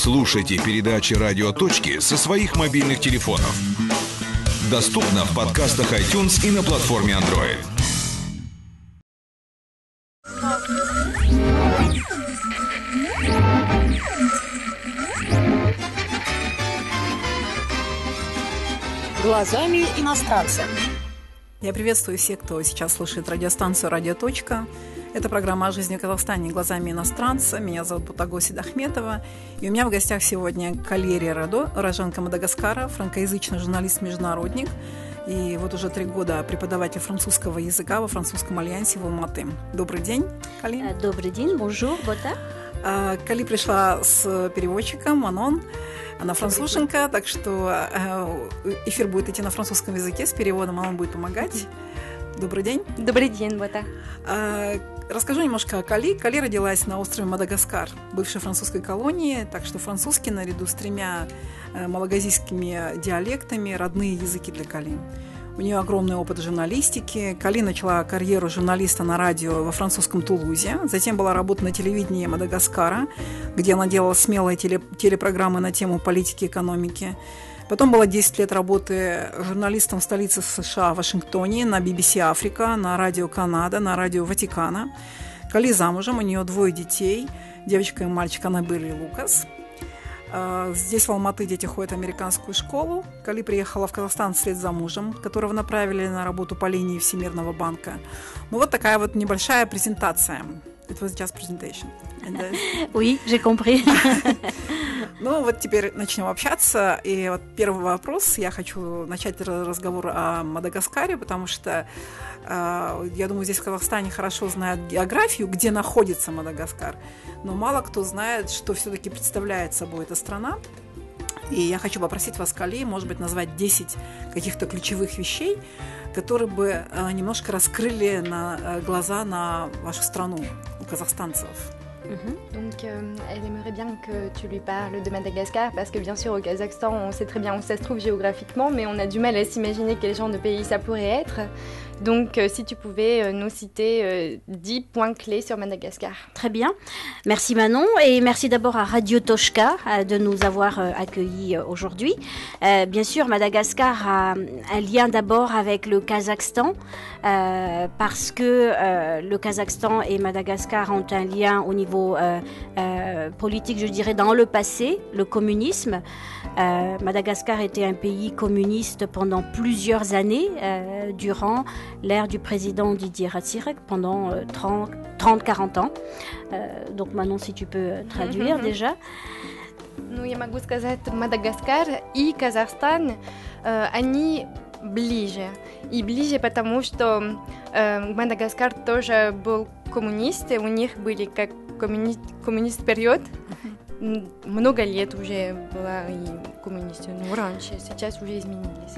Слушайте передачи «Радио Точки» со своих мобильных телефонов. Доступно в подкастах iTunes и на платформе Android. Глазами иностранца. Я приветствую всех, кто сейчас слушает радиостанцию «Радио Точка». Это программа о жизни в Казахстане глазами иностранца. Меня зовут Бутагоси Дахметова. И у меня в гостях сегодня Калери Радо, уроженка Мадагаскара, франкоязычный журналист-международник. И вот уже 3 года преподаватель французского языка во французском альянсе в Алматы. Добрый день, Кали. Добрый день, bonjour, бота. Кали пришла с переводчиком, Манон. Она француженка, так что эфир будет идти на французском языке с переводом, а он будет помогать. Добрый день. Добрый день, бота. Расскажу немножко о Кали. Кали родилась на острове Мадагаскар, бывшей французской колонии, так что французский наряду с 3 малагазийскими диалектами родные языки для Кали. У нее огромный опыт журналистики. Кали начала карьеру журналиста на радио во французском Тулузе. Затем была работа на телевидении Мадагаскара, где она делала смелые телепрограммы на тему политики и экономики. Потом было 10 лет работы журналистом в столице США, Вашингтоне, на BBC Африка, на радио Канада, на радио Ватикана. Кали замужем, у нее 2 детей, девочка и мальчик Аннабель и Лукас. Здесь в Алматы дети ходят в американскую школу. Кали приехала в Казахстан вслед за мужем, которого направили на работу по линии Всемирного банка. Ну вот такая вот небольшая презентация. It was just presentation. Oui, j'ai compris. Ну вот теперь начнем общаться. И вот первый вопрос. Я хочу начать разговор о Мадагаскаре, потому что я думаю, здесь в Казахстане хорошо знают географию, где находится Мадагаскар, но мало кто знает, что все-таки представляет собой эта страна. И я хочу попросить вас, Кали, может быть, назвать 10 каких-то ключевых вещей, которые бы немножко раскрыли глаза на вашу страну, у казахстанцев. Donc, elle aimerait bien que tu lui parles de Madagascar parce que bien sûr au Kazakhstan on sait très bien où ça se trouve géographiquement mais on a du mal à s'imaginer quel genre de pays ça pourrait être. Donc si tu pouvais nous citer 10 points clés sur Madagascar. Très bien, merci Manon et merci d'abord à Radio Tochka de nous avoir accueillis aujourd'hui. Bien sûr Madagascar a un lien d'abord avec le Kazakhstan parce que le Kazakhstan et Madagascar ont un lien au niveau politique, je dirais, dans le passé, le communisme. Madagascar était un pays communiste pendant plusieurs années, durant l'ère du président Didier Ratsirek, pendant 30-40 ans. Donc Manon, si tu peux traduire déjà. Ну, я могу сказать, Мадагаскар и Казахстан, они ближе. И ближе потому, что Мадагаскар тоже был коммунист, у них были как коммунист-период. Много лет уже была и коммунiste, но раньше, сейчас уже изменились.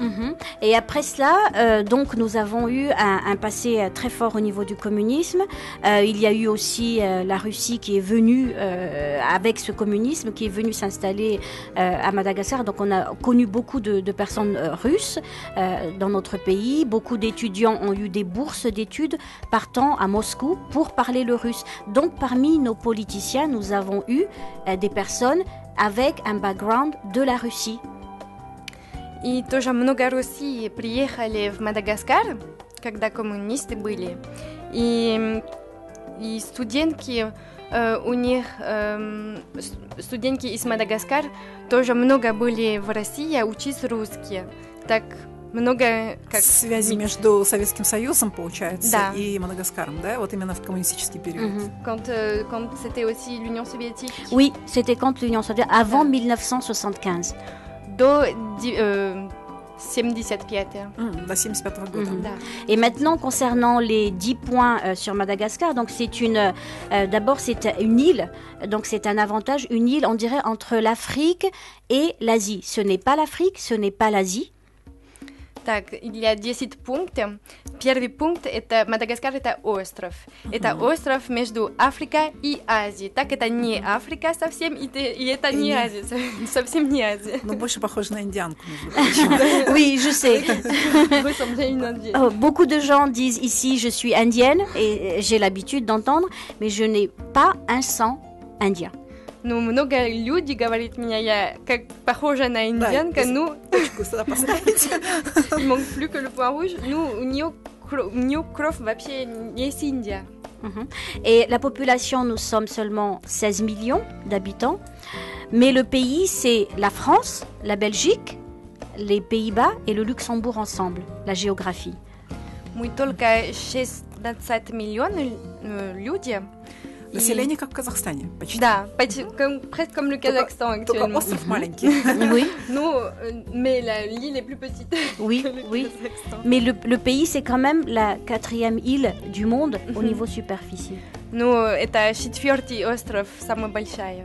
Et après cela, donc nous avons eu un passé très fort au niveau du communisme. Il y a eu aussi la Russie qui est venue avec ce communisme, qui est venue s'installer à Madagascar. Donc on a connu beaucoup de personnes russes dans notre pays. Beaucoup d'étudiants ont eu des bourses d'études partant à Moscou pour parler le russe. Donc parmi nos politiciens, nous avons eu des personnes avec un background de la Russie. И тоже много России приехали в Мадагаскар, когда коммунисты были. И студентки у них, студентки из Мадагаскара тоже много были в России, учить русский. Так много как связи между Советским Союзом, получается, да, и Мадагаскаром, да, вот именно в коммунистический период. Quand c'était aussi l'Union soviétique. Oui, c'était contre l'Union soviétique, avant 1975. До 75. До 75 года. Да. Et maintenant, concernant les 10 points sur Madagascar, donc d'abord c'est une île, donc c'est un avantage, une île, on dirait, entre l'Afrique et l'Asie. Ce n'est pas l'Afrique, ce n'est pas l'Asie. Так, il y a 10 пунктов. Первый пункт – это Мадагаскар – это остров. Это остров между Африкой и Азией. Так, это не Африка совсем, и это не Азия, совсем не Азия. Ну, больше похоже на индианку. Oui, je sais. Вы semblez une indienne. Beaucoup de gens disent ici, je suis indienne, et j'ai l'habitude d'entendre, mais je n'ai pas un sang indien. Ну, много людей говорит меня, я как похожа на индианка, ну... Точку сюда поставить. Mon plus que le point rouge, ну, у нее кровь вообще не с Индия. Et la population, nous sommes seulement 16 millions d'habitants. Mais le pays, c'est la France, la Belgique, les Pays-Bas et le Luxembourg ensemble, la géographie. Мы только 16 миллионов людей. Население как в Казахстане, почти. Да, presque comme le Kazakhstan Только actuellement. остров маленький. Oui, Ну, mais l'île est plus petite. oui, que le oui. Kazakhstan. Mais le pays, c'est quand même la 4e île du monde au niveau superficie. Ну, это 4-й остров, самый большой.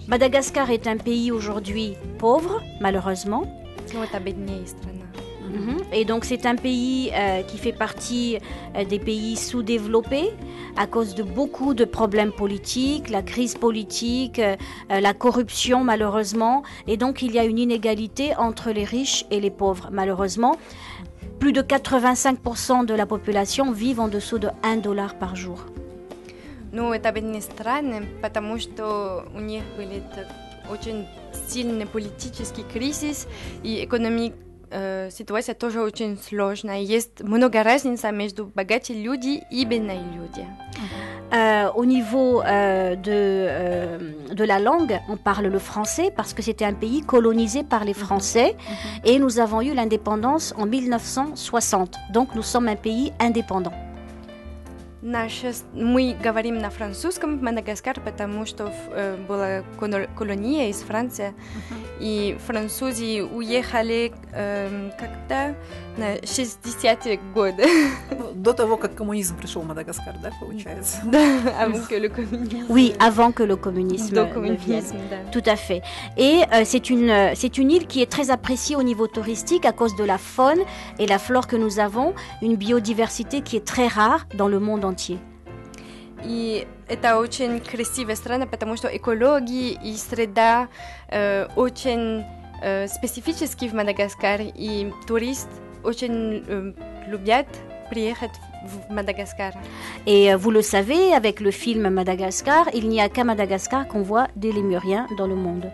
Madagascar est un pays aujourd'hui pauvre, malheureusement. Ну, это беднее страна. Et donc c'est un pays qui fait partie des pays sous-développés à cause de beaucoup de problèmes politiques, la crise politique, la corruption malheureusement. Et donc il y a une inégalité entre les riches et les pauvres malheureusement. Plus de 85% de la population vivent en dessous de $1 par jour. Ну, это бедные страны, потому что у них были очень сильный политический кризис и экономический. Ситуация тоже очень сложная. Есть много разницы между богатыми людьми и бедными людьми. Au niveau de la langue, on parle le français parce que c'était un pays colonisé par les Français et nous avons eu l'indépendance en 1960. Donc nous sommes un pays indépendant. Мы говорим на французском в Мадагаскаре, потому что была колония из Франции, и французы уехали когда на 60-е годы. До того, как коммунизм пришел в Мадагаскар, да, получается? Да, avant que le communisme. Oui, avant que le communisme До ne vienne. коммунизма, да. Tout à fait. Et c'est une île qui est très appréciée au niveau touristique à cause de la faune et la flore que nous avons, une biodiversité qui est très rare dans le monde entier. И это очень красивая страна, потому что экология и среда очень специфические в Мадагаскаре, и туристы очень любят приехать в Мадагаскар. Et vous le savez, avec le film Madagascar, il n'y a qu'à Madagascar qu'on voit des lémuriens dans le monde.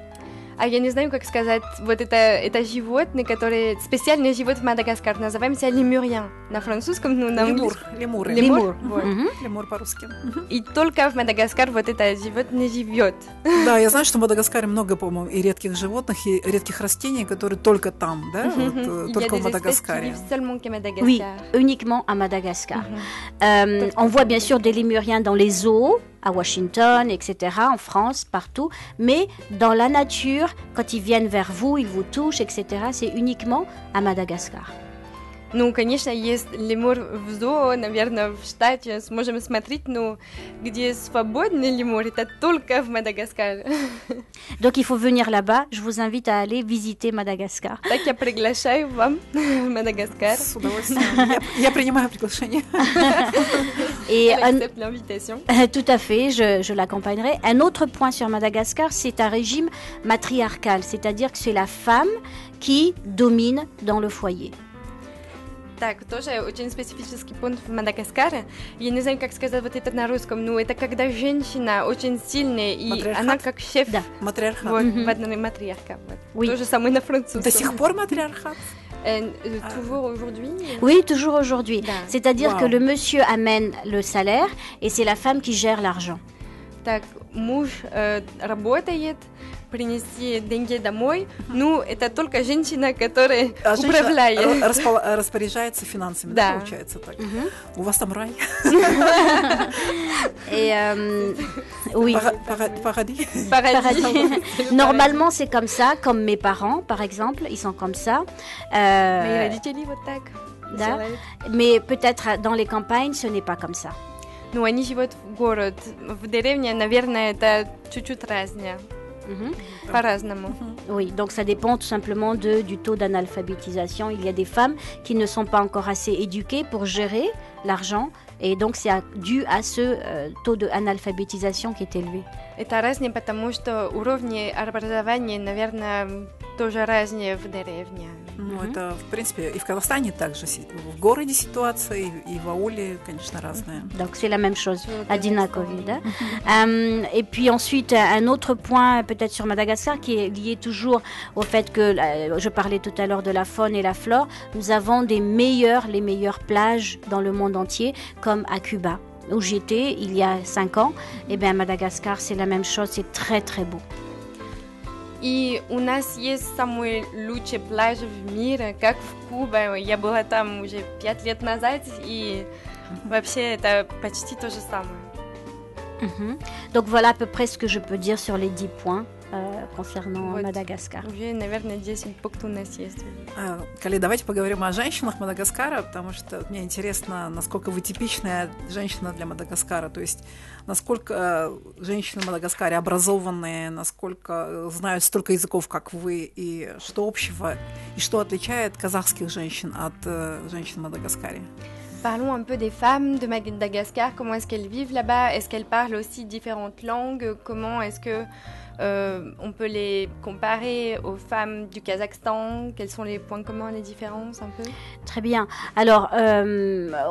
А я не знаю, как сказать, вот это животные, которые специально живут в Мадагаскаре, называемся лемурьян. На французском, ну, на английском. Лемур. Лемур. Вот. Лемур по-русски. И только в Мадагаскаре вот это животное живет. Да, я знаю, что в Мадагаскаре много, по-моему, и редких животных, и редких растений, которые только там, да, вот, только в Мадагаскаре. Oui, uniquement à Madagascar. On voit bien sûr des lémuriens dans les zoos, à Washington, etc., en France, partout, mais dans la nature, quand ils viennent vers vous, ils vous touchent, etc., c'est uniquement à Madagascar. Ну, конечно, есть лемур в зоо, наверное, в штате сможем смотреть, но где свободный лемур, это только в Мадагаскаре. Donc il faut venir là-bas, je vous invite à aller visiter Madagascar. Так я приглашаю вам в Мадагаскар. С удовольствием. Я принимаю приглашение. Et Elle accepte l'invitation. tout à fait, je l'accompagnerai. Un autre point sur Madagascar, c'est un régime matriarcal, c'est-à-dire que c'est la femme qui domine dans le foyer. Так, тоже очень специфический пункт в Мадагаскаре. Я не знаю, как сказать вот это на русском, но это когда женщина очень сильная, и Матриархат? она как шеф. Да. Матриархат. Вот, матриарха. Вот. Oui. То же самое на французском. До сих пор матриархат? Toujours aujourd'hui. Oui, toujours aujourd'hui. Да. C'est-à-dire Wow. que le monsieur amène le salaire et c'est la femme qui gère l'argent. Так, муж работает, принести деньги домой. Ну, это только женщина, которая управляет. Женщина распоряжается финансами, да, Да. получается так? У вас там рай? Et oui. Paradis. Paradis. Normalement, c'est comme ça, comme mes parents, par exemple, ils sont comme ça. Мои родители вот так Да. делают. Mais peut-être dans les campagnes, ce n'est pas comme ça. Ну, они живут в город. В деревне, наверное, это чуть-чуть разное. По-разному. Oui, donc ça dépend tout simplement du taux d'analphabétisation. Il y a des femmes qui ne sont pas encore assez éduquées pour gérer l'argent et donc c'est dû à ce taux d'analphabétisation qui est élevé. Это разное, потому что уровни образования, наверное, тоже разные в деревне. Ну, это, в принципе, и в Казахстане также. В городе ситуация, и в ауле, конечно, разная. Donc c'est la même chose, одинаковые, да? Et puis ensuite, un autre point peut-être sur Madagascar qui est lié toujours au fait que, je parlais tout à l'heure de la faune et la flore, nous avons les meilleures plages dans le monde entier, comme à Cuba, où j'étais il y a 5 ans. Et bien à Madagascar, c'est la même chose, c'est très très beau. И у нас есть самые лучшие пляжи в мире, как в Кубе. Я была там уже 5 лет назад, и вообще это почти то же самое. Donc voilà à peu près ce que je peux dire sur les 10 points concernant Madagascar. Уже, наверное, 10 пунктов у нас есть. Кали, давайте поговорим о женщинах Мадагаскара, потому что мне интересно, насколько вы типичная женщина для Мадагаскара, то есть насколько женщины в Мадагаскаре образованные, насколько знают столько языков, как вы, и что общего, и что отличает казахских женщин от женщин в Мадагаскаре. Parlons un peu des femmes de Madagascar, comment est-ce qu'elles vivent là-bas, est-ce qu'elles parlent aussi différentes langues, comment est-ce que on peut les comparer aux femmes du Kazakhstan, quels sont les points communs, les différences un peu? Très bien. Alors,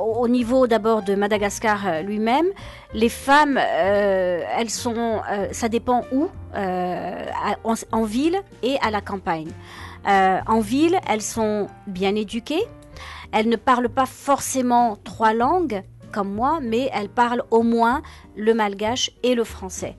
au niveau d'abord de Madagascar lui-même, les femmes, elles sont, ça dépend où, en ville et à la campagne. En ville, elles sont bien éduquées. Elles ne parlent pas forcément 3 langues comme moi, mais elles parlent au moins le malgache et le français.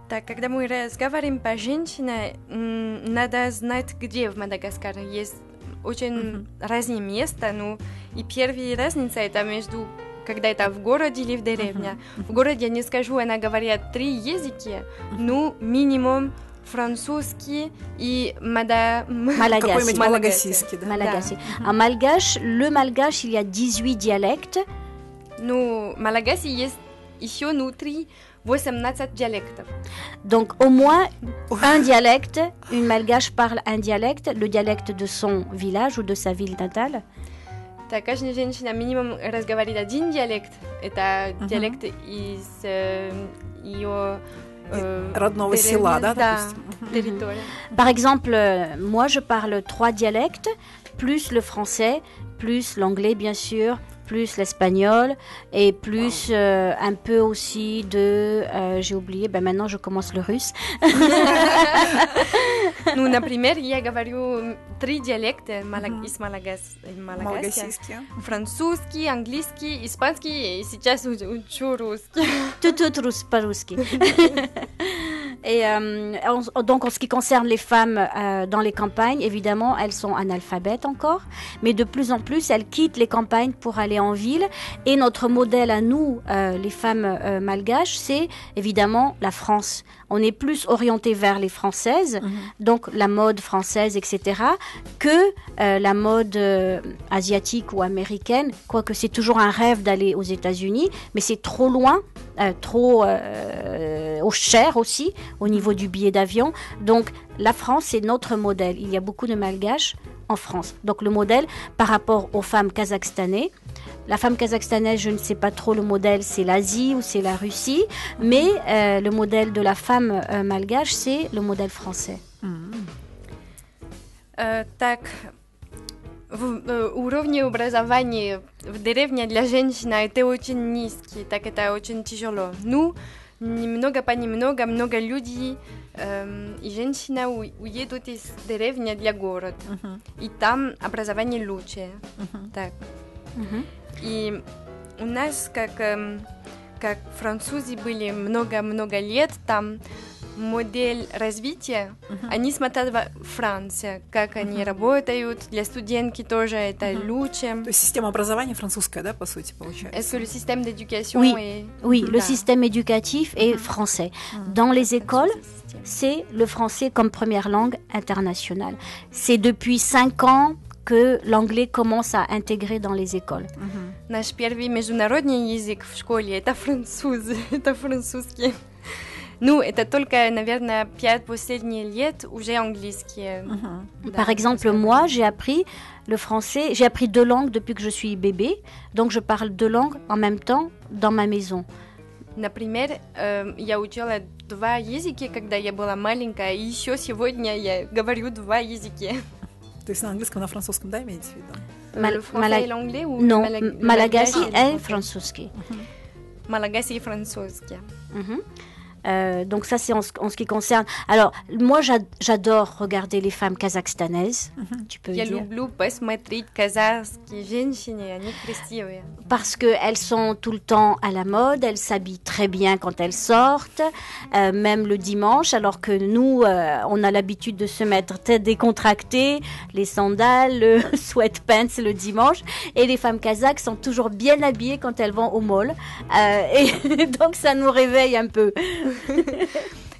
Так, когда мы разговариваем по женщине, надо знать, где в Мадагаскаре есть очень разные места. Ну, и первая разница это между, когда это в городе или в деревне. В городе, я не скажу, она говорит 3 языки, ну, минимум французский и какой-нибудь малагасийский, да? Malagasy. En malgache, le malgache, il y a 18 dialectes. Ну, малагаси есть еще внутри 18 диалектов. Donc au moins un dialecte, une malgache parle un dialecte, le dialecte de son village ou de sa ville natale. Так, каждая женщина минимум разговаривает один диалект. Это диалект из ее родного села, да, допустим? Территория. Par exemple, moi je parle 3 dialectes, plus le français, plus l'anglais bien sûr, plus l'espagnol et plus un peu aussi de... j'ai oublié, maintenant je commence le russe. Ну, например, я говорю 3 диалекта из Малагасии. Французский, английский, испанский, и сейчас учу русский. Tout по-русски. Et donc, en ce qui concerne les femmes dans les campagnes, évidemment, elles sont analphabètes encore, mais de plus en plus, elles quittent les campagnes pour aller en ville. Et notre modèle à nous, les femmes malgaches, c'est évidemment la France. On est plus orienté vers les Françaises, donc la mode française, etc., que la mode asiatique ou américaine, quoique c'est toujours un rêve d'aller aux États-Unis, mais c'est trop loin, trop cher aussi au niveau du billet d'avion. Donc la France, c'est notre modèle. Il y a beaucoup de malgaches en France. Donc le modèle par rapport aux femmes kazakhstanaises, la femme kazakhstanaise, je ne sais pas trop le modèle, c'est l'Asie ou c'est la Russie, mais le modèle de la femme malgache, c'est le modèle français. Так, уровень образования в деревне для женщин это очень низкий, так это очень тяжело. Ну, немного понемногу, много людей и женщины уедут из деревни для города, и там образование лучше. Так. И у нас, как французы были много-много лет, там модель развития, они смотрят в Франции, как они работают, для студентки тоже это лучше. То есть система образования французская, да, по сути, получается? Est-ce que le système d'éducation Oui, le système éducatif est français. Dans les écoles, c'est le français comme première langue internationale. C'est depuis 5 ans que l'anglais commence à intégrer dans les écoles. Наш первый международный язык в школе это французский. Ну, это только, наверное, 5 последних лет уже английский. Par exemple, moi, j'ai appris le français, j'ai appris 2 langues depuis que je suis bébé, donc je parle 2 langues en même temps dans ma maison. Например, я учила 2 языка, когда я была маленькая, и еще сегодня я говорю 2 языка. То есть на английском, на французском, да, имеете в виду? Le français et l'anglais ou Non, le Malagasy malgache est французский. Malagasy et французский. Donc ça c'est en ce qui concerne. Alors moi j'adore regarder les femmes kazakhstanaises. Tu peux Я dire. люблю посмотреть казахские женщины, они красивые. Parce qu'elles sont tout le temps à la mode, elles s'habillent très bien quand elles sortent, même le dimanche, alors que nous, on a l'habitude de se mettre tête décontractée, les sandales, le sweatpants le dimanche, et les femmes kazakhs sont toujours bien habillées quand elles vont au mall, et donc ça nous réveille un peu.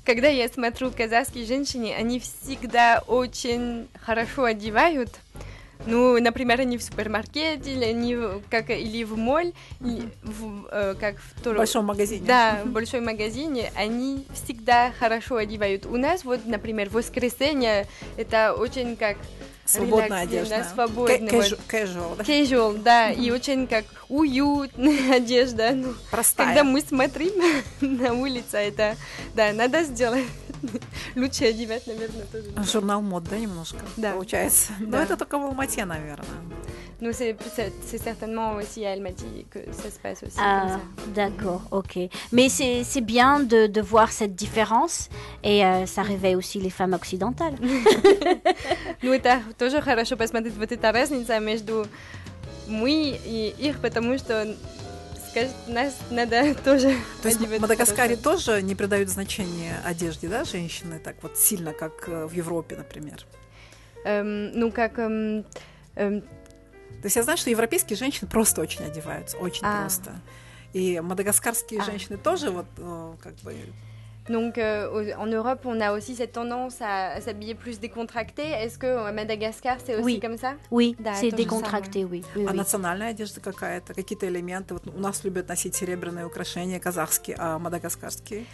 Когда я смотрю казахские женщины, они всегда очень хорошо одевают. Ну, например, они в супермаркете, или они или в моль, как в большом магазине. Да, в большом магазине, они всегда хорошо одевают. У нас вот, например, воскресенье, это очень как свободная одежда. Да, свободная. Casual, да? Casual, да, и очень как уютная одежда. Ну, простая. Когда мы смотрим на улице, это, да, надо сделать. Лучше одевать, наверное, тоже. Журнал мод, да, немножко, да. Получается. Да. Но это только в Алмате, наверное. Ну, c'est certainement aussi à Almaty que ça se passe aussi Ah, comme ça. d'accord, ok. Mais c'est bien de voir cette différence, et ça réveille aussi les femmes occidentales. Ну, это тоже хорошо посмотреть, вот эта разница между мы и их, потому что нас надо тоже. То есть в Мадагаскаре тоже не придают значения одежде, да, женщины, так вот сильно, как в Европе, например? Ну, как... То есть я знаю, что европейские женщины просто очень одеваются, очень просто. И мадагаскарские женщины тоже вот как бы... Donc, en Europe, on a aussi cette tendance à s'habiller plus décontracté. Est-ce qu'à Madagascar, c'est aussi comme ça? Oui, да, c'est décontracté, oui. А национальная одежда какая-то? Какие-то элементы? Вот у нас любят носить серебряные украшения казахские, а мадагаскарские?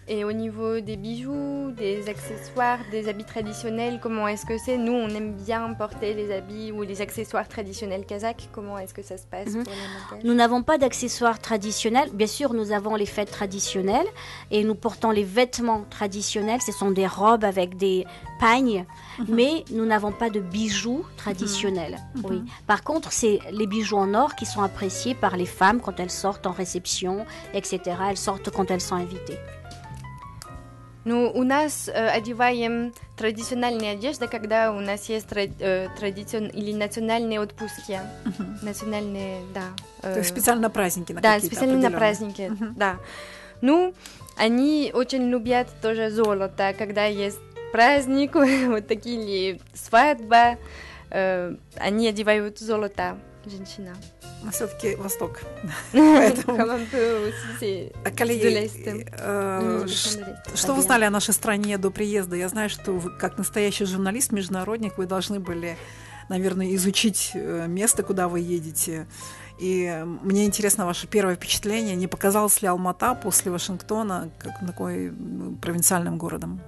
Et au niveau des bijoux, des accessoires, des habits traditionnels, comment est-ce que c'est? Nous, on aime bien porter les habits ou les accessoires traditionnels kazakhs. Comment est-ce que ça se passe pour les Malgaches? Nous n'avons pas d'accessoires traditionnels. Bien sûr, nous avons les fêtes traditionnelles et nous portons les vêtements traditionnels. Ce sont des robes avec des pagnes, mais nous n'avons pas de bijoux traditionnels. Oui. Par contre, c'est les bijoux en or qui sont appréciés par les femmes quand elles sortent en réception, etc. Elles sortent quand elles sont invitées. Ну, у нас одеваем традиционные одежды, когда у нас есть или национальные отпуски. Национальные, да. То есть специально на праздники, на да, какие-то специально на праздники, да. Ну, они очень любят тоже золото, когда есть праздник, вот такие или свадьба, они одевают золото, женщина. Но все-таки Восток. Коллеги, что вы знали о нашей стране до приезда? Я знаю, что вы, как настоящий журналист, международник, вы должны были, наверное, изучить место, куда вы едете. И мне интересно ваше первое впечатление. Не показалось ли Алмата после Вашингтона как такой провинциальным городом?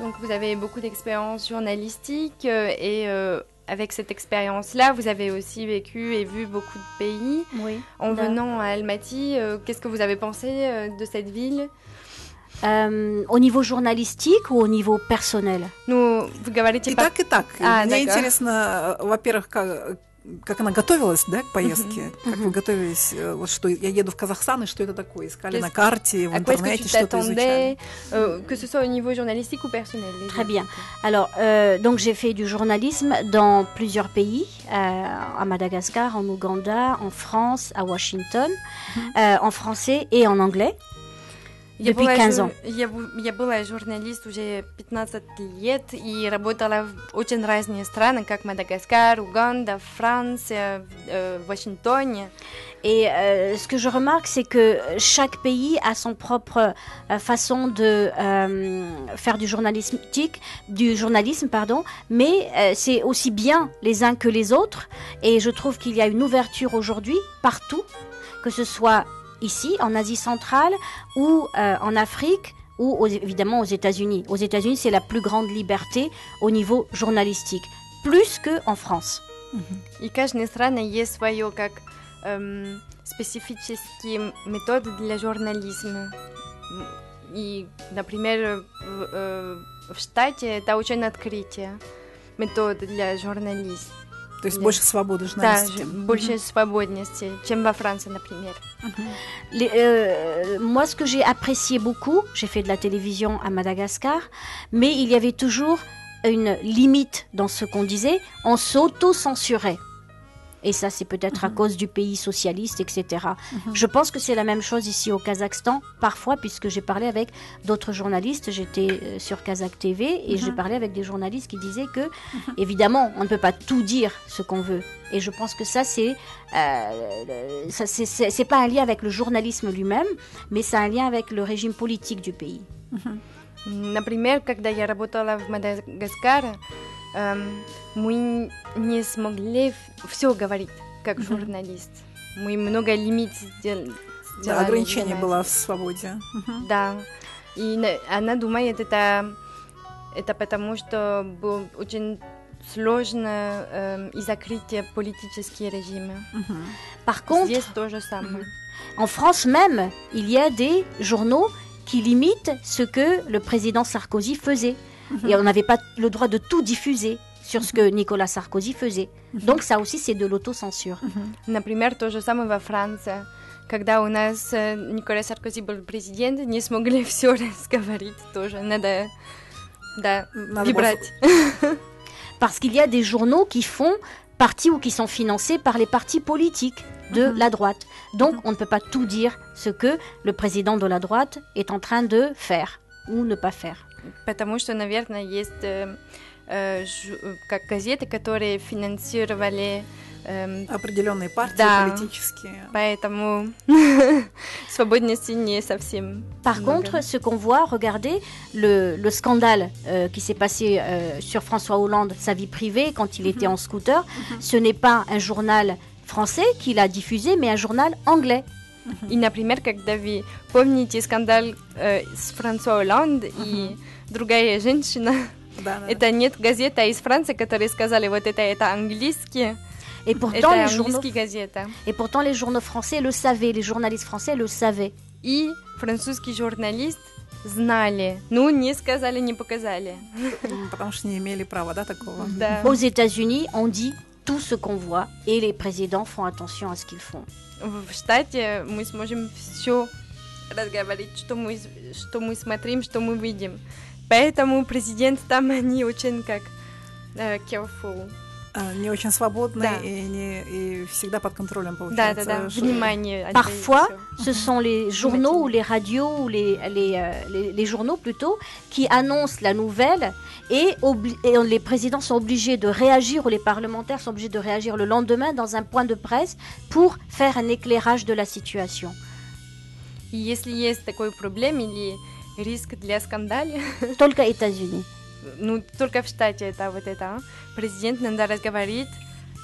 Donc, vous avez beaucoup d'expérience journalistique et avec cette expérience-là, vous avez aussi vécu et vu beaucoup de pays. Oui. En venant à Almaty, qu'est-ce que vous avez pensé de cette ville? Au niveau journalistique ou au niveau personnel? Ну, вы говорите... И так. Мне интересно, во-первых, как она готовилась, да, к поездке? Как вы готовились? Вот что я еду в Казахстан, и что это такое? Искали на карте, в интернете, что-то изучали? Que ce soit au niveau journalistique ou personnel. Très bien. Alors, donc j'ai fait du journalisme dans plusieurs pays, à Madagascar, en Ouganda, en France, à Washington, en français et en anglais. Depuis 15 ans. Я была журналист уже 15 лет и работала в очень разные страны, как Мадагаскар, Уганда, Франция, Вашингтоне. Et ce que je remarque, c'est que chaque pays a son propre façon de faire du journalisme, mais c'est aussi bien les uns que les autres. Et je trouve qu'il y a une ouverture aujourd'hui partout, que ce soit ici, en Asie centrale, ou en Afrique, ou évidemment aux États-Unis. Aux États-Unis, c'est la plus grande liberté au niveau journalistique, plus qu'en France. И каждая страна есть свое как специфические методы для журнализма. И, например, в штате это очень открытие. метод для журналистов. То есть больше свободы журналистики. Да, больше свободности, чем во Франции, например. Moi, ce que j'ai apprécié beaucoup, j'ai fait de la télévision à Madagascar, mais il y avait toujours une limite dans ce qu'on disait, on s'auto-censurait. Et ça, c'est peut-être à cause du pays socialiste, etc. Je pense que c'est la même chose ici au Kazakhstan, parfois, puisque j'ai parlé avec d'autres journalistes. J'étais sur Kazakh TV et j'ai parlé avec des journalistes qui disaient que, évidemment, on ne peut pas tout dire ce qu'on veut. Et je pense que ça, c'est pas un lien avec le journalisme lui-même, mais c'est un lien avec le régime politique du pays. Например, когда я работала в Мадагаскаре, мы не смогли все говорить как журналист. Мы много лимит сделали. Да, ограничение было в свободе. Да. И она думает, это потому, что было очень сложно и закрытие политические режимы. Par contre, здесь то же самое. En France même, il y a des journaux qui limitent ce que le président Sarkozy faisait. Et on n'avait pas le droit de tout diffuser sur ce que Nicolas Sarkozy faisait. Donc ça aussi, c'est de l'autocensure. Например, то же самое во Франции. Когда у нас Николя Саркози был президент, не смогли все разговорить тоже. Надо выбрать. Parce qu'il y a des journaux qui font partie ou qui sont financés par les partis politiques de la droite. Donc on ne peut pas tout dire ce que le président de la droite est en train de faire ou ne pas faire. Потому что, наверное, есть как газеты, которые финансировали определенные партии, да, политические. Поэтому свободности не совсем. Par contre, ce qu'on voit, regardez, le scandale qui s'est passé sur François Hollande, sa vie privée, quand il était en scooter, ce n'est pas un journal français qui l'a diffusé, mais un journal anglais. И, например, когда вы помните скандал с Франсуа Олланд и другая женщина, это нет газета из Франции, которые сказали, вот это английский. Et pourtant, les journaux français le savaient, les journalistes français le savaient. И французский журналист знали, не сказали, не показали. Потому что не имели права, да, такого? Да. Aux États-Unis, on dit tout ce qu'on voit et les présidents font attention à ce qu'ils font. В штате мы сможем все разговаривать, что мы смотрим, что мы видим. Поэтому президент там, они очень как careful. Не очень свободны, да, и всегда под контролем, получается. Да. Внимание. Parfois, ce sont les journaux ou les radios ou les journaux plutôt qui annoncent la nouvelle et les présidents sont obligés de réagir ou les parlementaires sont obligés de réagir le lendemain dans un point de presse pour faire un éclairage de la situation. И если есть такой проблем или риск для скандала, только États-Unis. Только в штате это вот это. Президент надо разговаривать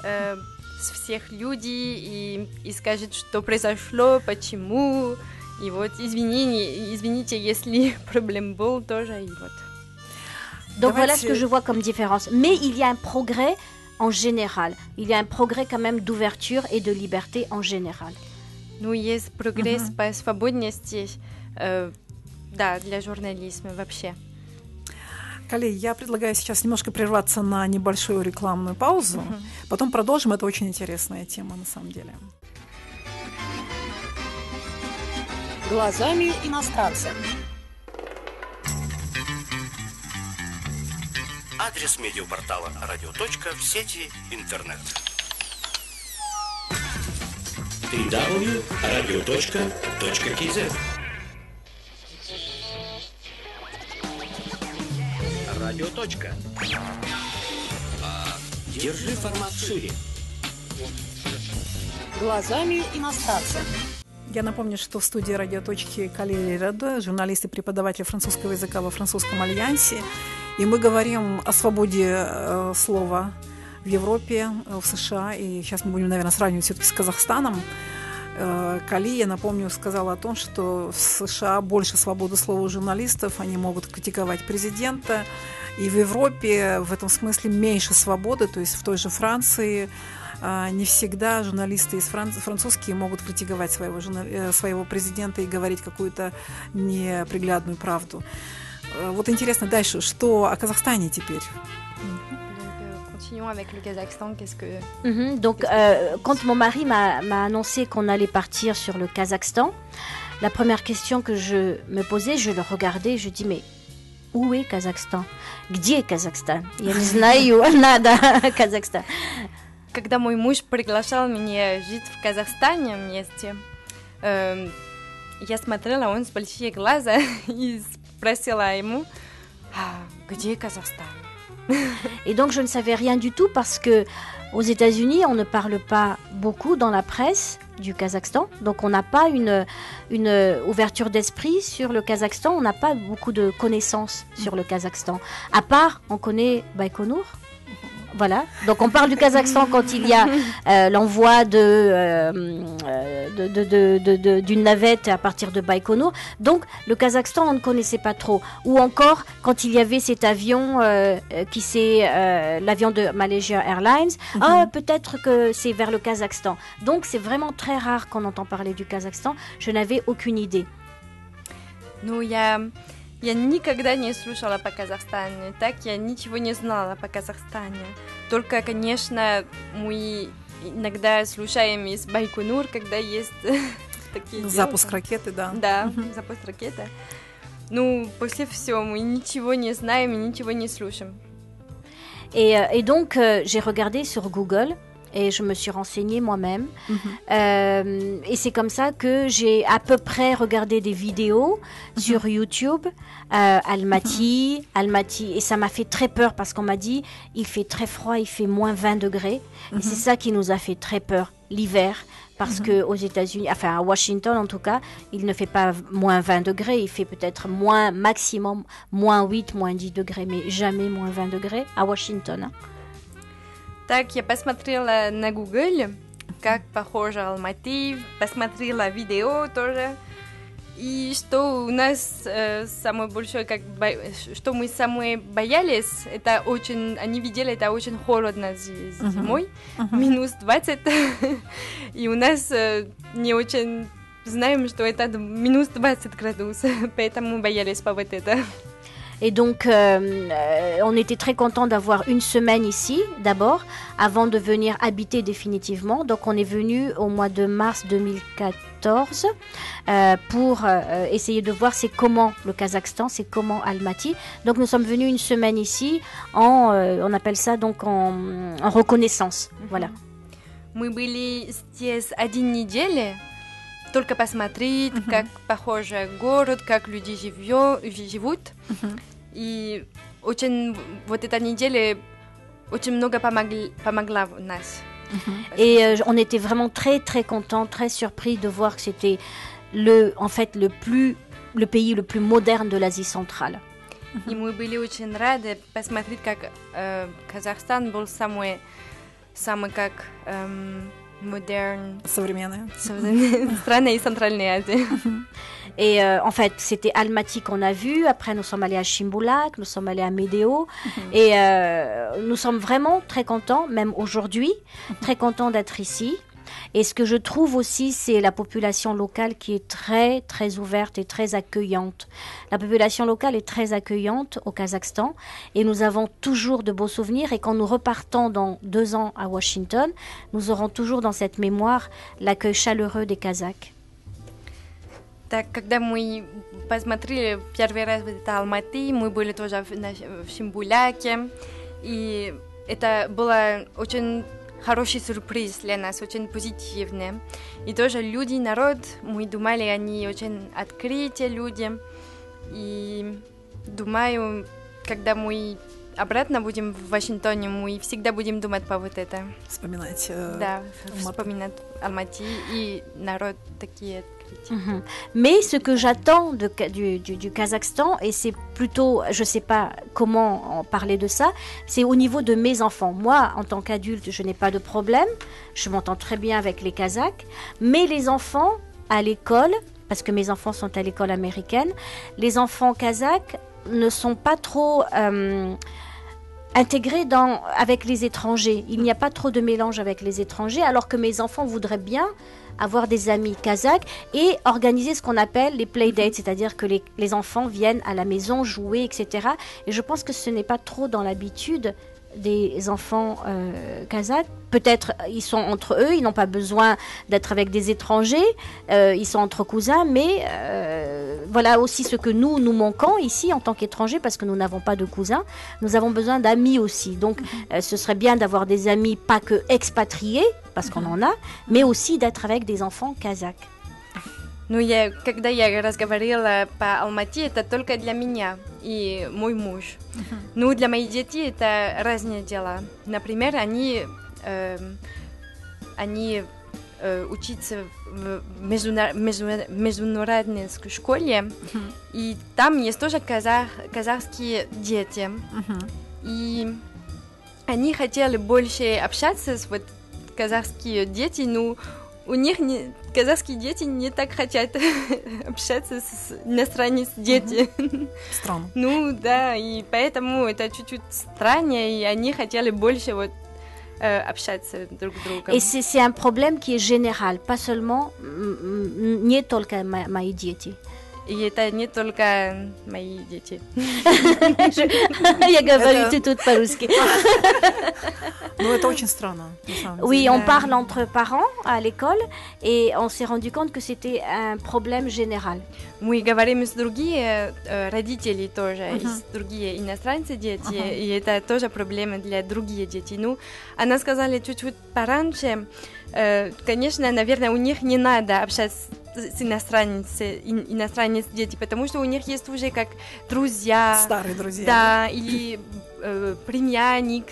с всех людей и скажет, что произошло, почему. И вот извините, если проблем был тоже. И вот. Donc voilà ce que je vois comme différence. Mais il y a un progrès en général. Il y a un progrès quand même d'ouverture et de liberté en général. Есть прогресс по свободности, да, для журнализма вообще. Коллеги, я предлагаю сейчас немножко прерваться на небольшую рекламную паузу. Потом продолжим. Это очень интересная тема, на самом деле. Глазами иностранца. Адрес медиапортала «Радиоточка» в сети интернет. www.radio.kz. Радиоточка. Держи формат шире. Глазами иностранца. Я напомню, что в студии «Радиоточки» Калия Радо, журналист и преподаватель французского языка во Французском альянсе. И мы говорим о свободе слова в Европе, в США. И сейчас мы будем, наверное, сравнивать все-таки с Казахстаном. Калия, напомню, сказала о том, что в США больше свободы слова у журналистов, они могут критиковать президента. И в Европе в этом смысле меньше свободы, то есть в той же Франции не всегда журналисты французские могут критиковать своего президента и говорить какую-то неприглядную правду. Вот интересно дальше, что о Казахстане теперь? échantillon avec le Kazakhstan. Qu'est-ce que... Donc, quand mon mari m'a annoncé qu'on allait partir sur le Kazakhstan, la première question que je me posais, je le regardais, je dis, mais où est Kazakhstan? Где Казахстан? Я не знаю, надо Казахстан. Когда мой муж приглашал меня жить в Казахстане вместе, я смотрела, он с большие глаза и спросила ему, где Казахстан? Et donc je ne savais rien du tout parce que aux États-Unis, on ne parle pas beaucoup dans la presse du Kazakhstan. Donc on n'a pas une ouverture d'esprit sur le Kazakhstan. On n'a pas beaucoup de connaissances sur le Kazakhstan. À part, on connaît Baïkonour. Voilà. Donc on parle du Kazakhstan quand il y a l'envoi d'une navette à partir de Baïkonour. Donc le Kazakhstan, on ne connaissait pas trop. Ou encore quand il y avait cet avion l'avion de Malaysia Airlines. Peut-être que c'est vers le Kazakhstan. Donc c'est vraiment très rare qu'on entend parler du Kazakhstan. Je n'avais aucune idée. Я никогда не слушала по Казахстану, так я ничего не знала по Казахстане. Только, конечно, мы иногда слушаем из Байконур, когда есть такие запуск ракеты, да. Да, запуск ракеты. После всего мы ничего не знаем и ничего не слушаем. Et donc, j'ai regardé sur Google. Et je me suis renseignée moi-même. Et c'est comme ça que j'ai à peu près regardé des vidéos sur YouTube, Almaty. Et ça m'a fait très peur parce qu'on m'a dit, il fait très froid, il fait moins 20 degrés. Et c'est ça qui nous a fait très peur, l'hiver. Parce qu'aux États-Unis, enfin à Washington en tout cas, il ne fait pas moins 20 degrés, il fait peut-être maximum moins 8, moins 10 degrés, mais jamais moins 20 degrés à Washington. Так, я посмотрела на Google, как похоже Алматы, посмотрела видео тоже. И что у нас самое большое, что мы самые боялись, это очень, они видели, это очень холодно зимой, минус 20. И у нас не очень знаем, что это минус 20 градусов, поэтому боялись по вот это. Et donc, on était très contents d'avoir une semaine ici, d'abord, avant de venir habiter définitivement. Donc, on est venu au mois de mars 2014 pour essayer de voir c'est comment le Kazakhstan, c'est comment Almaty. Donc, nous sommes venus une semaine ici, on appelle ça donc en reconnaissance. Voilà. Мы были здесь 1 неделю. Только посмотреть, как похож город, как люди живут. И очень вот эта неделя очень много помогла нас. Et on était vraiment très très contents, très surpris de voir que c'était le pays le plus moderne de l'Asie centrale. И мы были очень рады посмотреть, как Казахстан был самый как moderne, современная страна из Центральной Азии. Et en fait, c'était Almaty qu'on a vu. Après, nous sommes allés à Chimbulak, nous sommes allés à Médéo. Et nous sommes vraiment très contents, même aujourd'hui, très contents d'être ici. Et ce que je trouve aussi, c'est la population locale qui est très, très ouverte et très accueillante. La population locale est très accueillante au Kazakhstan et nous avons toujours de beaux souvenirs. Et quand nous repartons dans 2 ans à Washington, nous aurons toujours dans cette mémoire l'accueil chaleureux des Kazakhs. Так, когда мы посмотрели первый раз в это Алматы, мы были тоже в Шимбуляке, и это было очень хороший сюрприз для нас, очень позитивный. И тоже люди, народ, мы думали, они очень открытые люди. И думаю, когда мы обратно будем в Вашингтоне, мы всегда будем думать по вот это. Вспоминать. Да, вспоминать Алматы и народ такие. Mais ce que j'attends du Kazakhstan, et c'est plutôt, je ne sais pas comment en parler de ça, c'est au niveau de mes enfants. Moi, en tant qu'adulte, je n'ai pas de problème, je m'entends très bien avec les Kazakhs, mais les enfants à l'école, parce que mes enfants sont à l'école américaine, les enfants kazakhs ne sont pas trop intégrés avec les étrangers. Il n'y a pas trop de mélange avec les étrangers, alors que mes enfants voudraient bien avoir des amis kazakhs et organiser ce qu'on appelle les playdates, c'est-à-dire que les enfants viennent à la maison jouer, etc. Et je pense que ce n'est pas trop dans l'habitude des enfants kazakhs. Peut-être ils sont entre eux, ils n'ont pas besoin d'être avec des étrangers, ils sont entre cousins, mais voilà aussi ce que nous manquons ici en tant qu'étrangers, parce que nous n'avons pas de cousins, nous avons besoin d'amis aussi. Donc ce serait bien d'avoir des amis, pas que expatriés, parce qu'on en a, mais aussi d'être avec des enfants kazakhs. Ну, когда я разговаривала по Алмате, это только для меня и мой муж. Ну, для моих детей это разные дела. Например, они учатся в международной школе, и там есть тоже казахские дети. И они хотели больше общаться с казахскими детьми, но у них казахские дети не так хотят общаться с иностранными детьми. Странно. Ну да, и поэтому это чуть-чуть странно, и они хотели больше общаться друг с другом. Et c'est un problème qui est général, pas seulement не только мои дети. И это не только мои дети. Я говорю tout по-русски. Ну, это очень странно, на самом деле. Oui, on parle entre parents à l'école et on s'est rendu compte que c'était un problème général. Мы говорим с другими родителей тоже, и с другие иностранцы дети, и это тоже проблема для других детей. Ну, она сказала чуть-чуть пораньше, конечно, наверное, у них не надо общаться с иностранными детьми, потому что у них есть уже как друзья. Старые друзья. Да, или племянник.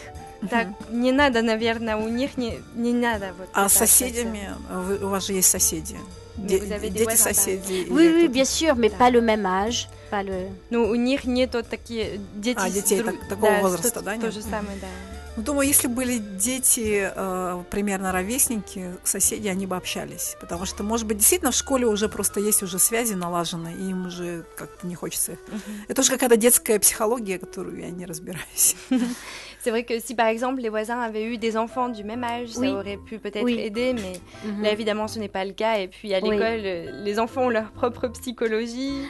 Так, не надо, наверное, у них не надо. Вот а с соседями, у вас же есть соседи? Дети-соседи? Oui, bien sûr, mais pas le même âge. Ну, у них нету такие дети... детей такого возраста, да? То же самое, да. Ну, думаю, если были дети примерно ровесники, соседи, они бы общались. Потому что, может быть, действительно в школе уже просто есть уже связи налажены, и им уже как-то не хочется их. Это уже какая-то детская психология, которую я не разбираюсь. C'est vrai que si par exemple les voisins avaient eu des enfants du même âge, ça aurait pu peut-être aider, mais là évidemment ce n'est pas le cas. Et puis à l'école, les enfants ont leur propre psychologie.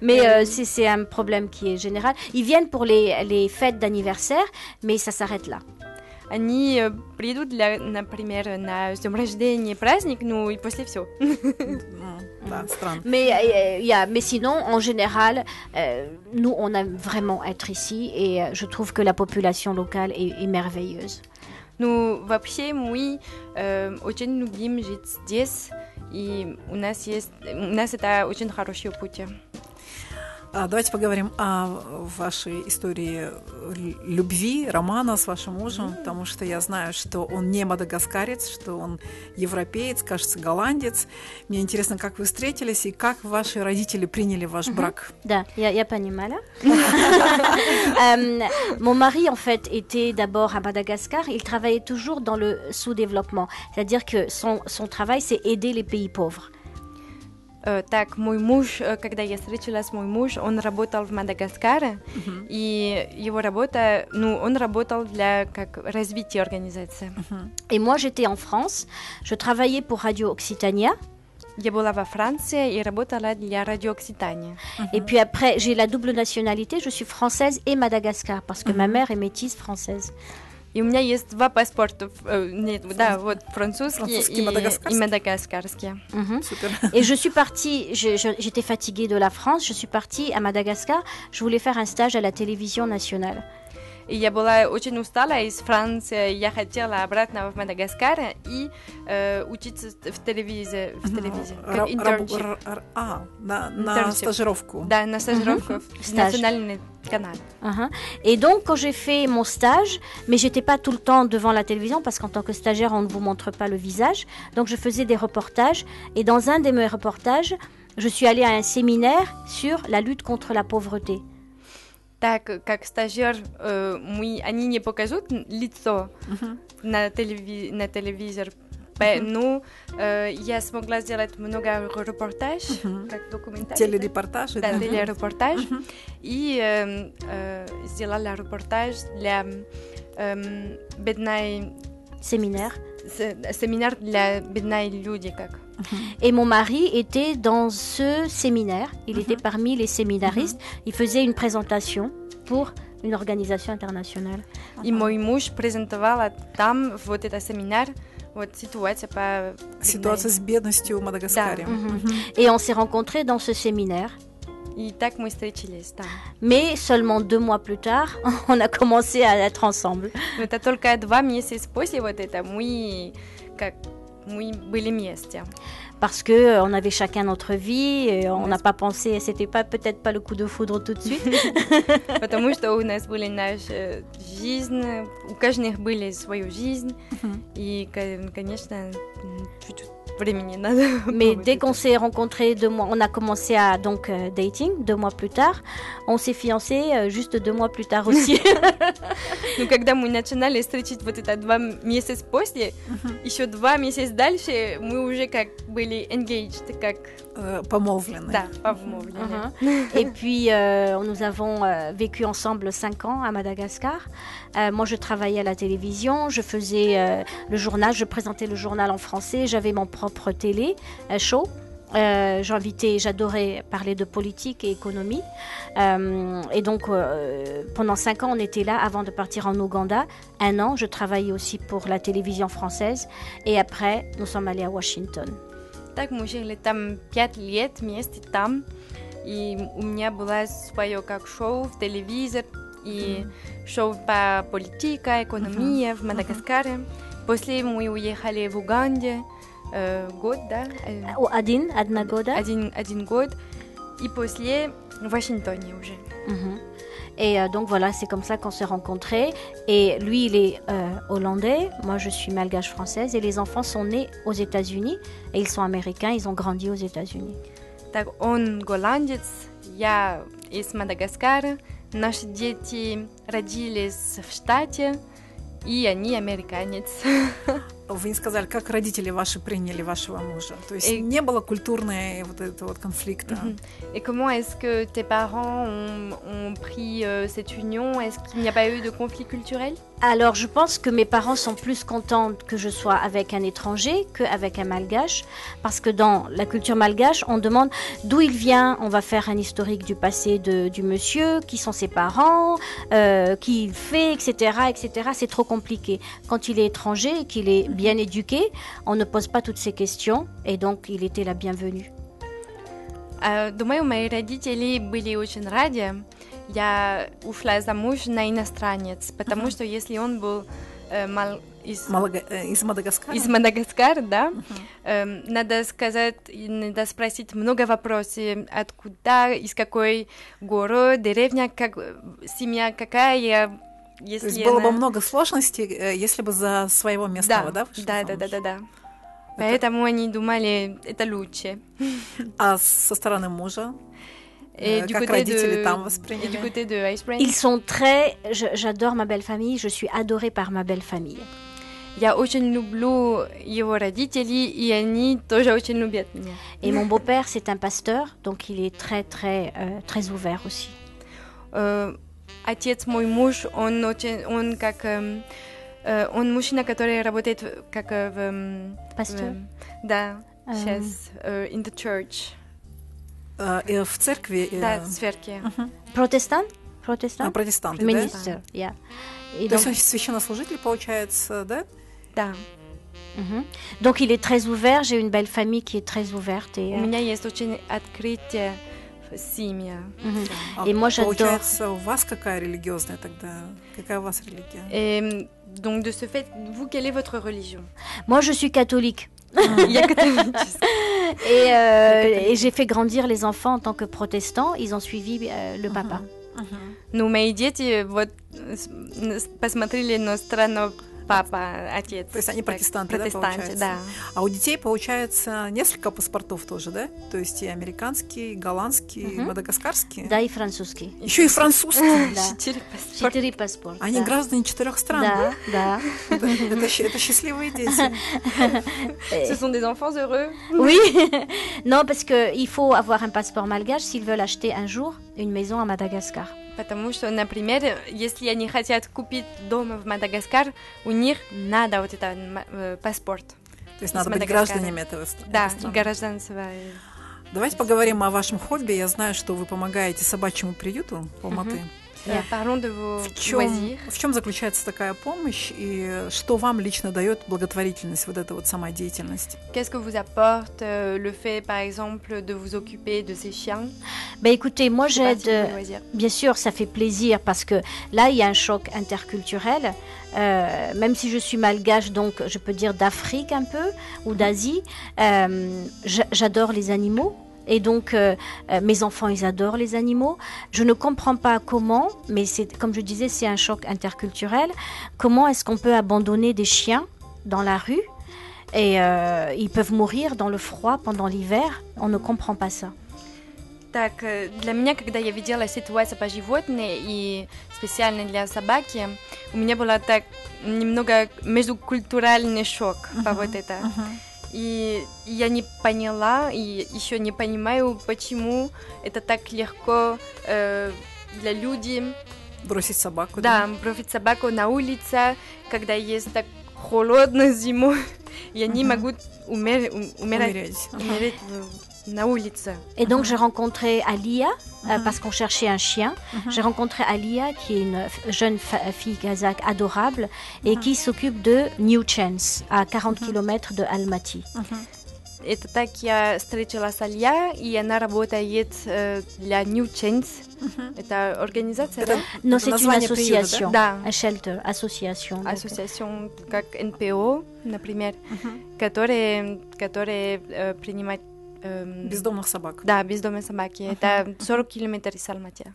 Mais c'est un problème qui est général. Ils viennent pour les fêtes d'anniversaire, mais ça s'arrête là. Они придут, например, на день рождения праздник, ну и после все. Да, странно. Mais sinon, en général, nous, on aime vraiment être ici et je trouve que la population locale est merveilleuse. Ну, вообще, мы очень любим жить здесь, и у нас это очень хороший путь. Давайте поговорим о вашей истории любви, романа с вашим мужем, потому что я знаю, что он не мадагаскарец, что он европеец, кажется, голландец. Мне интересно, как вы встретились и как ваши родители приняли ваш брак. Да, я понимаю. Mon mari, en fait, était d'abord à Madagascar. Il travaillait toujours dans le sous-développement. C'est-à-dire que son travail, c'est aider les pays pauvres. Так, мой муж, когда я встретилась, мой муж, он работал в Мадагаскаре, и его работа, он работал для развития организации. Et moi, j'étais en France, je travaillais pour Radio Occitania. Я была во Франции и работала для Radio Occitania. Et puis après, j'ai la double nationalité, je suis française et Madagascar, parce que ma mère est métisse française. И у меня есть два паспорта, вот французский и мадагаскарский. Et je suis partie, j'étais fatiguée de la France, je suis partie à Madagascar, je voulais faire un stage à la télévision nationale. И я была очень устала из Франции, я хотела обратно в Мадагаскар и учиться в телевизии, как интерншип. На стажировку. Да, на стажировку в национальный канал. Et donc, quand j'ai fait mon stage, mais j'étais pas tout le temps devant la télévision parce qu'en tant que stagiaire, on ne vous montre pas le visage. Donc, je faisais des reportages et dans un de mes reportages, je suis allée à un séminaire sur la lutte contre la pauvreté. Так, как стажер, они не покажут лицо на телевизор. Ну, я смогла сделать много репортажей, как документальных. Телерепортажи. Да, телерепортаж. И сделала репортаж для бедной... Séminaire для бедной люди, как. Et mon mari était dans ce séminaire. Il était parmi les séminaristes. Il faisait une présentation pour une organisation internationale. И мой муж презентовал там вот этот семинар, вот ситуация по Ситуация с бедностью в Мадагаскаре. Et on s'est rencontrés dans ce séminaire. И так мы встретились там. Mais seulement 2 mois plus tard, on a commencé à être ensemble. Но это только 2 месяца после вот это мы были вместе. Parce que on avait chacun notre vie, et on n'a pas pensé, c'était peut-être pas le coup de foudre tout de suite. Потому что у нас были наши жизни, у каждого были свою жизнь, и, конечно, чуть-чуть времени надо. Mais dès qu'on s'est rencontrés 2 mois, on a commencé à donc dating 2 mois plus tard. On s'est fiancés juste 2 mois plus tard aussi. Ну, когда мы начинали встречать вот это 2 месяца после, еще 2 месяца дальше мы уже как были engaged, как... Помолвлены. Да, помолвлены. Et puis, nous avons vécu ensemble 5 ans à Madagascar. Moi, je travaillais à la télévision, je faisais le journal, je présentais le journal en français, j'avais mon propre télé, show. J'adorais parler de politique et économie. Et donc, pendant 5 ans, on était là avant de partir en Ouganda. 1 an, je travaillais aussi pour la télévision française. Et après, nous sommes allés à Washington. Так мы жили там 5 лет вместе там. И у меня было свое как шоу в телевизор. И шоу по политике, экономии в Мадагаскаре. После мы уехали в Уганде. Год, да? Одна года. Один год. И после в Вашингтоне уже. Et donc voilà, c'est comme ça qu'on s'est rencontrés. Et lui, il est hollandais, moi je suis malgache française. Et les enfants sont nés aux États-Unis. Et ils sont américains, ils ont grandi aux États-Unis. Так, он голландец, я из Мадагаскара. Наши дети родились в штате, и они американец. Вы не сказали, как родители ваши приняли вашего мужа? То есть не было культурного вот этого вот конфликта? Et comment est-ce que tes parents ont pris cette union? Est-ce qu'il n'y a pas eu de conflit culturel? Alors, je pense que mes parents sont plus contents que je sois avec un étranger qu'avec un malgache. Parce que dans la culture malgache, on demande d'où il vient. On va faire un historique du passé du monsieur, qui sont ses parents, qui il fait, etc., etc. C'est trop compliqué. Quand il est étranger et qu'il est bien éduqué, on ne pose pas toutes ces questions. Et donc, il était la bienvenue. Думаю, мои родители были очень рады. Я ушла замуж на иностранец, потому что если он был из Мадагаскара, да, надо сказать, надо спросить много вопросов, откуда, из какой город, деревня, семья какая. То есть было бы много сложностей, если бы за своего местного, да? Да. Поэтому они думали, это лучше. А со стороны мужа? Как родители там восприняли? Ils sont très... J'adore ma belle famille, je suis adorée par ma belle famille. Я очень люблю его родителей, и они тоже очень любят меня. Et mon beau-père, c'est un pasteur, donc il est très, très, très ouvert aussi. Отец мой муж, он мужчина, который работает как в... Пастор? Да, сейчас, in the church. В церкви? Да, в церкви. Протестант? Протестанты, Министр, да? То есть он священнослужитель, получается, да? Да. Donc il est très ouvert, j'ai une belle famille qui est très ouverte. У меня есть очень открытая семья. Et moi j'adore. Получается, у вас какая религиозная тогда? Какая у вас религия? Donc de ce fait, vous, quelle est votre religion? Moi je suis catholique. Я католическая. Et j'ai fait grandir les enfants en tant que protestants. Ils ont suivi le papa. Ну, мои дети вот посмотрели на страну папа, отец. То есть они протестанты, да, получается? Да. А у детей, получается, несколько паспортов тоже, да? То есть и американский, и голландский, и мадагаскарский? Да, и французский. Еще и французский? Да. 4 паспорта. Они граждане 4 стран? Да. Это счастливые дети. Ce sont des enfants heureux? Oui. Non, parce qu'il faut avoir un passeport malgache s'ils veulent acheter un jour une maison à Madagascar. Потому что, например, если они хотят купить дом в Мадагаскар, у них надо вот этот паспорт. То есть надо быть гражданами этого страны. Да, гражданство. Давайте поговорим о вашем хобби. Я знаю, что вы помогаете собачьему приюту в Алматы. Parlons de vos loisirs. В чем заключается такая помощь и что вам лично дает благотворительность, вот эта вот сама деятельность? Qu'est-ce que vous apporte le fait, par exemple, de vous occuper de ces chiens? Ben écoutez, moi C'est partie de j'aide, vos loisirs. bien sûr, ça fait plaisir parce que là, il y a un choc interculturel. Même si je suis malgache, donc je peux dire d'Afrique un peu ou d'Asie, j'adore les animaux. Et donc, mes enfants, ils adorent les animaux. Je ne comprends pas comment, mais comme je disais, c'est un choc interculturel. Comment est-ce qu'on peut abandonner des chiens dans la rue et ils peuvent mourir dans le froid pendant l'hiver? On ne comprend pas ça. Так, для меня, когда я видела ситуацию по животным и специально для собаки, у меня был так немного межкультуральный шок по вот это. И я не поняла, и еще не понимаю, почему это так легко для людей. Бросить собаку? Да, бросить собаку на улице, когда есть так холодно зимой, и они могут умереть на улице. Et donc j'ai rencontré Alia parce qu'on cherchait un chien. J'ai rencontré Alia qui est une jeune fille kazakh adorable et qui s'occupe de New Chance à 40 km de Almaty. Это так я встретилась с Алья, и она работает для New Chance. Это организация, да? Non, c'est une название association. приюта, Да. Un shelter, association. Donc, Ассоциация, как НПО, например, которые принимают Бездомных собак. да, бездомные собаки. Это 40 километров из Алматы.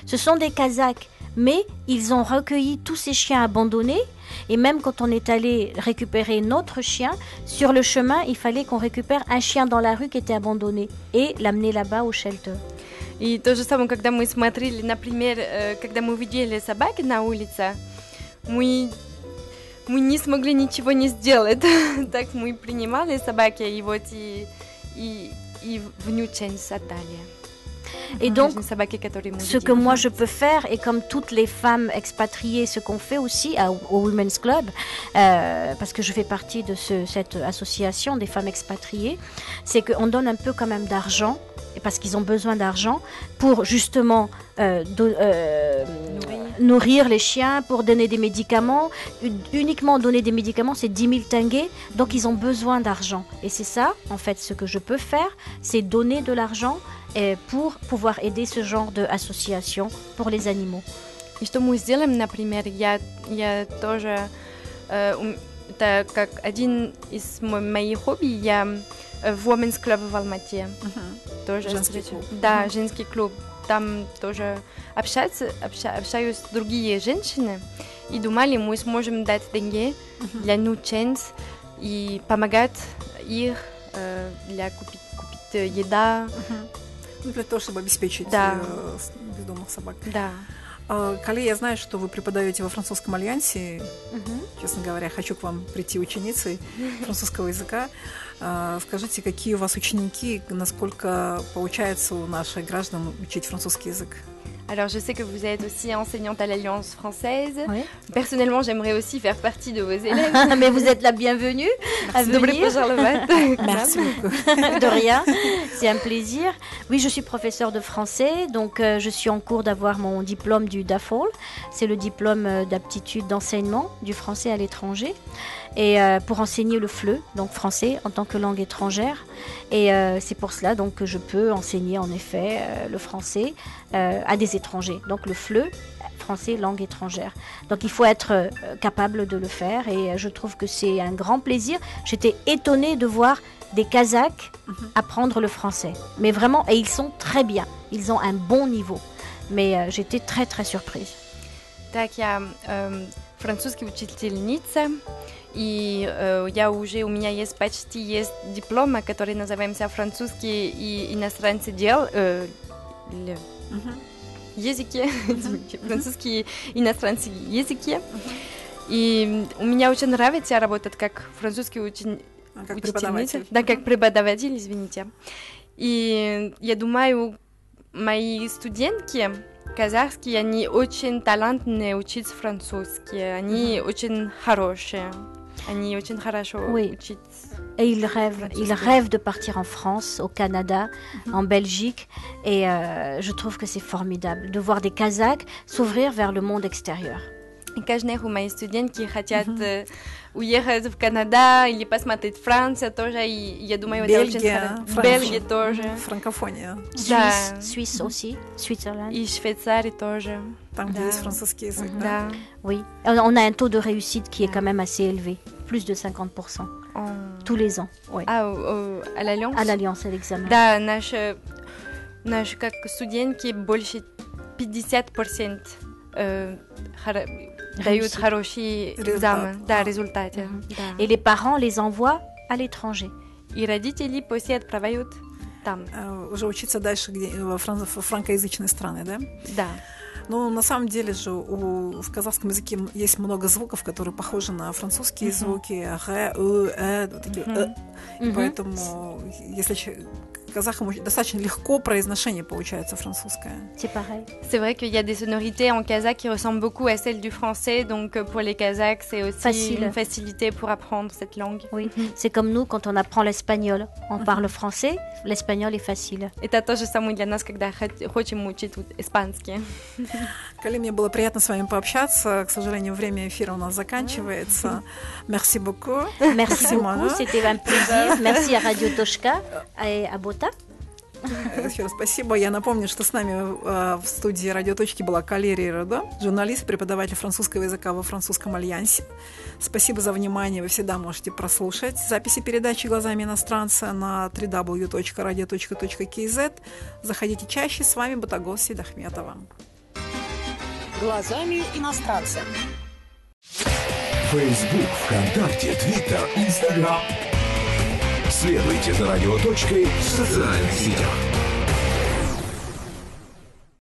Ce sont des Kazakhs, mais ils ont recueilli tous ces chiens abandonnés. Et même quand on est allé récupérer notre chien, sur le chemin, il fallait qu'on récupère un chien dans la rue qui était abandonné et l'amener là-bas au shelter. И то же самое, когда мы смотрели, например, когда мы видели собаки на улице, мы не смогли ничего не сделать. Так мы принимали собаки, и вот и в New Chance отдали. Et donc, собаки, которые мы ce que видели. moi je peux faire, et comme toutes les femmes expatriées, ce qu'on fait aussi au Women's Club, parce que je fais partie de cette association des femmes expatriées, c'est qu'on donne un peu quand même d'argent, parce qu'ils ont besoin d'argent pour justement nourrir les chiens, pour donner des médicaments. Uniquement donner des médicaments, c'est 10 000 tenge, donc ils ont besoin d'argent. Et c'est ça, en fait, ce que je peux faire, c'est donner de l'argent pour pouvoir aider ce genre d'association pour les animaux. И что мы сделаем, например, я тоже, это как один из моих хобби, я в Women's Club в Алмате. Тоже Женский клуб. Да, женский клуб. Там тоже общаюсь с другие женщины, и думали, мы сможем дать деньги для New Chance и помогать их для купить еда. Ну, для того, чтобы обеспечить Да. бездомных собак. Да. Кали, я знаю, что вы преподаете во французском альянсе. Честно говоря, хочу к вам прийти ученицей французского языка. Скажите, какие у вас ученики, насколько получается у наших граждан учить французский язык? Alors, je sais que vous êtes aussi enseignante à l'Alliance française. Oui. Personnellement, j'aimerais aussi faire partie de vos élèves. Mais vous êtes la bienvenue à Добро venir. пожаловать. Merci beaucoup. De rien, c'est un plaisir. Oui, je suis professeure de français, donc je suis en cours d'avoir mon diplôme du DAFOL. C'est le diplôme d'aptitude d'enseignement du français à l'étranger. Et pour enseigner le FLE, donc français en tant que langue étrangère. Et c'est pour cela donc, que je peux enseigner en effet le français à des étrangers. Donc le FLE, français langue étrangère. Donc il faut être capable de le faire et je trouve que c'est un grand plaisir. J'étais étonnée de voir des Kazakhs apprendre le français. Mais vraiment, et ils sont très bien. Ils ont un bon niveau. Mais j'étais très très surprise. Так, я французский учительница, и у меня есть почти диплом, который называется «Французский и иностранцы языки», французские и иностранцы языки. И у меня очень нравится работать как французский Как учительница. преподаватель. Да, как преподаватель, извините. И я думаю, мои студентки казахские, они очень талантливые учить французский, они очень хорошие. Они очень хорошо Oui. учат. Et ils rêvent de partir en France, au Canada, en Belgique. Et je trouve que c'est formidable de voir des Kazakhs s'ouvrir vers le monde extérieur. И каждый мои студентки хотят уехать в Канаду или посмотреть Францию тоже. И я думаю, это очень хорошо. Бельгия тоже. Франкофония. Suisse aussi, Switzerland. И Швейцария тоже. Там, где есть французский язык, да? Да. Oui. On a un taux de réussite qui est quand même assez élevé, plus de 50%, tous les ans. Ouais. À l'Alliance? À l'Alliance, à l'examen. Да, наши как студентки больше 50% дают хорошие экзамены, да, результаты. Et les parents les envoient à l'étranger. И родители после отправляют там. Уже учиться дальше во франкоязычные страны, да? Да. Но на самом деле же в казахском языке есть много звуков, которые похожи на французские звуки, поэтому если казахам достаточно легко произношение получается французское. C'est pareil. C'est vrai qu'il y a des sonorités en kazakh qui ressemblent beaucoup à celles du français, donc pour les kazakhs, c'est aussi une facilité pour apprendre cette langue. Oui, c'est comme nous quand on apprend l'espagnol. On parle français, l'espagnol est facile. Это то же самое для нас, когда хотим учить испанский. Кали, мне было приятно с вами пообщаться. К сожалению, время эфира у нас заканчивается. Merci beaucoup. Merci beaucoup, c'était un plaisir. Merci à Radio Toshka et à Bota. Еще раз спасибо. Я напомню, что с нами в студии «Радиоточки» была Калерия Родо, журналист, преподаватель французского языка во Французском альянсе. Спасибо за внимание. Вы всегда можете прослушать записи передачи «Глазами иностранца» на www.radio.kz. Заходите чаще. С вами Ботагоз Сейдахметова. Глазами иностранца. Facebook, ВКонтакте, Twitter, Instagram. Следуйте за радиоточкой в социальных сетях.